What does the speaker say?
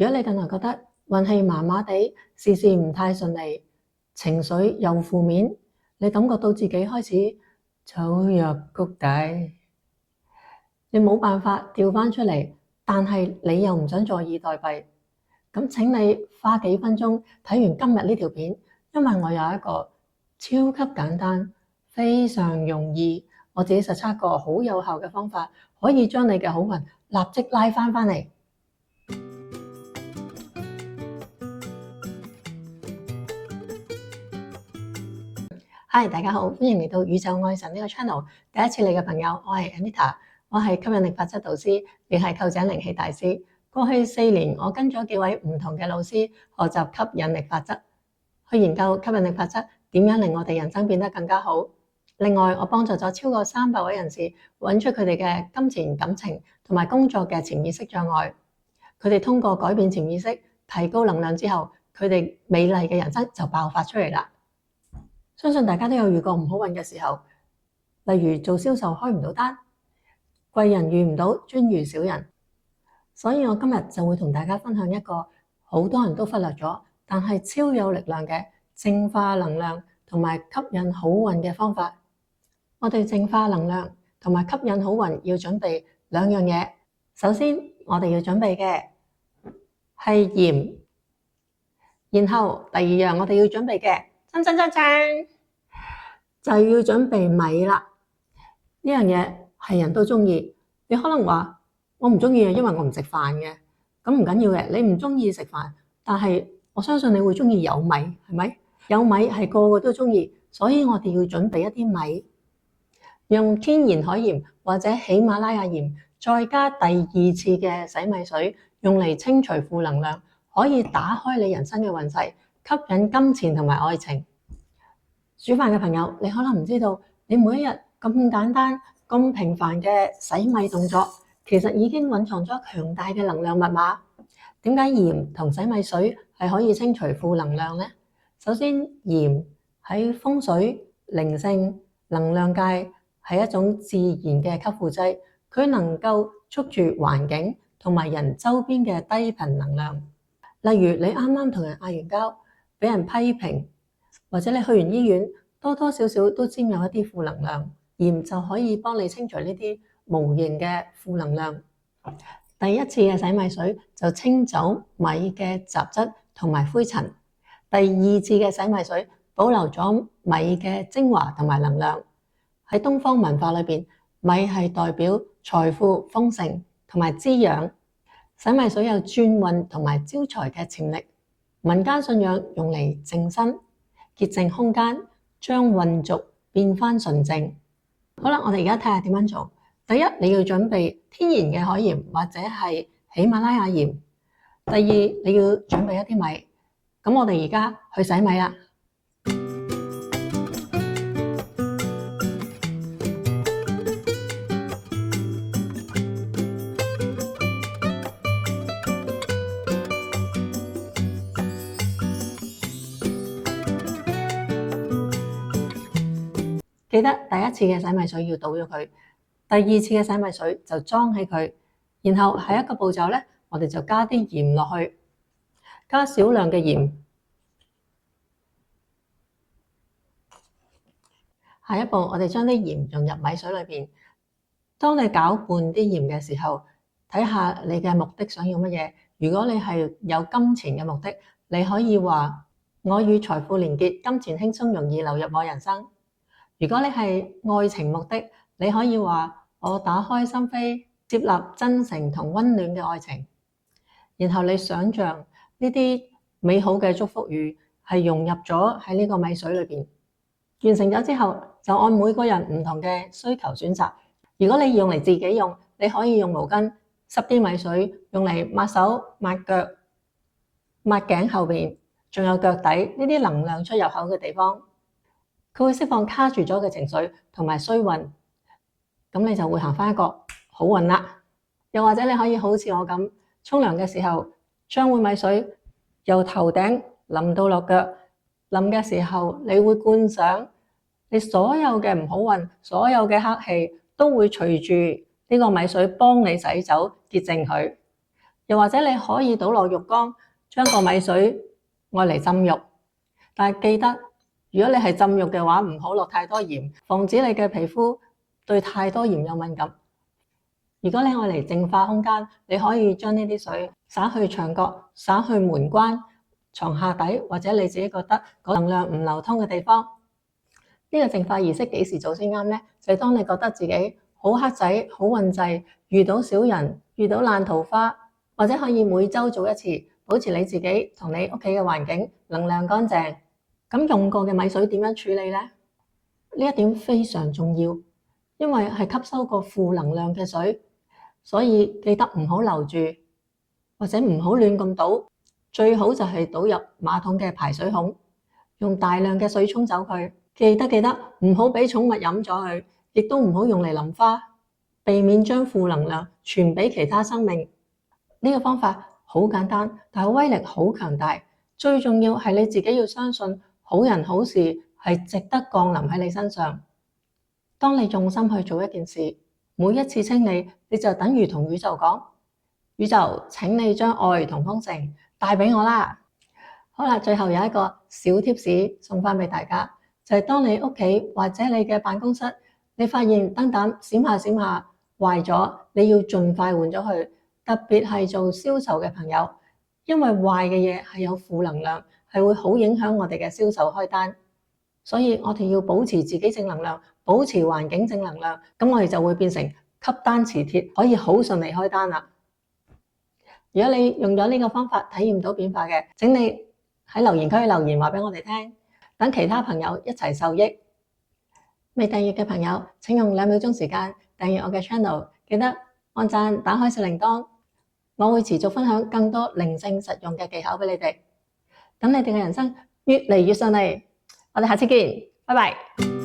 如果你近來覺得運氣麻麻地，事事唔太順利，情緒又負面，你感覺到自己開始走入谷底，你冇辦法掉返出嚟，但係你又唔想坐以待斃，咁請你花幾分鐘睇完今日呢條片，因為我有一個超級簡單、非常容易，我自己實測過好有效嘅方法，可以將你嘅好運立即拉返嚟。Hi， 大家好，歡迎嚟到宇宙愛神呢個 channel。第一次嚟嘅朋友，我係 Anita， 我係吸引力法則導師，亦係構井靈氣大師。過去4年，我跟咗幾位唔同嘅老師學習吸引力法則，去研究吸引力法則點樣令我哋人生變得更加好。另外，我幫助咗超過300位人士揾出佢哋嘅金錢、感情同埋工作嘅潛意識障礙。佢哋通過改變潛意識、提高能量之後，佢哋美麗嘅人生就爆發出嚟啦。相信大家都有遇過唔好運嘅時候，例如做銷售開唔到單，貴人遇唔到，專遇小人。所以我今日就會同大家分享一個好多人都忽略咗，但係超有力量嘅淨化能量同埋吸引好運嘅方法。我哋淨化能量同埋吸引好運要準備2樣嘢。首先，我哋要準備嘅係鹽，然後第2樣我哋要準備嘅就要準備米啦。呢樣嘢係人都中意。你可能話我唔中意，因為我唔食飯嘅。咁唔緊要嘅，你唔中意食飯，但係我相信你會中意有米，係咪？有米係個個都中意，所以我哋要準備一啲米，用天然海鹽或者喜馬拉雅鹽，再加第2次嘅洗米水，用嚟清除負能量，可以打開你人生嘅運勢，吸引金錢同埋愛情。煮飯嘅朋友，你可能唔知道，你每一日咁簡單、咁平凡嘅洗米動作，其實已經蘊藏咗強大嘅能量密碼。點解鹽同洗米水係可以清除負能量呢？首先，鹽喺風水、靈性、能量界係一種自然嘅吸附劑，佢能夠捉住環境同埋人周邊嘅低頻能量。例如，你啱啱同人嗌完交，俾人批評，或者你去完醫院，多多少少都沾有一啲負能量，鹽就可以幫你清除呢啲無形嘅負能量。第1次嘅洗米水就清走米嘅雜質同埋灰塵，第2次嘅洗米水保留咗米嘅精華同埋能量。喺東方文化裏邊，米係代表財富豐盛同埋滋養，洗米水有轉運同埋招財嘅潛力。民間信仰用嚟淨身、潔淨空間，將運軸變返純正。好啦，我哋而家睇下點樣做。第1，你要準備天然嘅海鹽或者係喜馬拉雅鹽。第2，你要準備一啲米。咁我哋而家去洗米啦。記得第1次嘅洗米水要倒咗佢，第2次嘅洗米水就裝起佢，然後下一個步驟呢，我哋就加啲鹽落去，加少量嘅鹽。下一步，我哋將啲鹽融入米水裏邊。當你攪拌啲鹽嘅時候，睇下你嘅目的想要乜嘢。如果你係有金錢嘅目的，你可以話我與財富連結，金錢輕鬆容易流入我人生。如果你係愛情目的，你可以話我打開心扉，接納真誠同溫暖嘅愛情。然後你想象呢啲美好嘅祝福語係融入咗喺呢個米水裏邊。完成咗之後，就按每個人唔同嘅需求選擇。如果你用嚟自己用，你可以用毛巾濕啲米水，用嚟抹手、抹腳、抹頸後邊，仲有腳底呢啲能量出入口嘅地方。佢會釋放卡住咗嘅情緒同埋衰運，咁你就會行返一個好運啦。又或者你可以好似我咁，沖涼嘅時候將碗米水由頭頂淋到落腳，淋嘅時候你會觀想你所有嘅唔好運、所有嘅黑氣都會隨住呢個米水幫你洗走、潔淨佢。又或者你可以倒落浴缸，將個米水愛嚟浸浴。但係記得，如果你係浸浴嘅話，唔好落太多鹽，防止你嘅皮膚對太多鹽有敏感。如果你愛嚟淨化空間，你可以將呢啲水灑去牆角、灑去門關、床下底，或者你自己覺得能量唔流通嘅地方。呢個淨化儀式幾時做先啱呢？就係當你覺得自己好黑仔、好運滯，遇到小人、遇到爛桃花，或者可以每週做一次，保持你自己同你屋企嘅環境能量乾淨。咁用過嘅米水點樣處理呢？呢一點非常重要，因為係吸收過負能量嘅水，所以記得唔好留住，或者唔好亂咁倒，最好就係倒入馬桶嘅排水孔，用大量嘅水沖走佢。記得唔好俾寵物飲咗佢，亦都唔好用嚟淋花，避免將負能量傳俾其他生命。呢個方法好簡單，但係威力好強大。最重要係你自己要相信，好人好事係值得降臨喺你身上。當你用心去做一件事，每一次清理，你就等於同宇宙講：宇宙，請你將愛同豐盛帶俾我啦。好啦，最後有一個小貼士送返俾大家。就係當你屋企或者你嘅辦公室，你發現燈膽閃下閃下壞咗，你要盡快換咗佢。特別係做銷售嘅朋友，因為壞嘅嘢係有負能量，係會好影響我哋嘅銷售開單。所以我哋要保持自己正能量，保持環境正能量，咁我哋就會變成吸單磁鐵，可以好順利開單啦。如果你用咗呢個方法體驗到變化嘅，請你喺留言區留言話俾我哋聽。等其他朋友一齊受益。未訂閱嘅朋友，請用2秒鐘時間訂閱我嘅 channel， 記得按讚、打開小鈴鐺。我會持續分享更多靈性實用嘅技巧俾你哋，等你哋嘅人生越嚟越順利。我哋下次見，拜拜。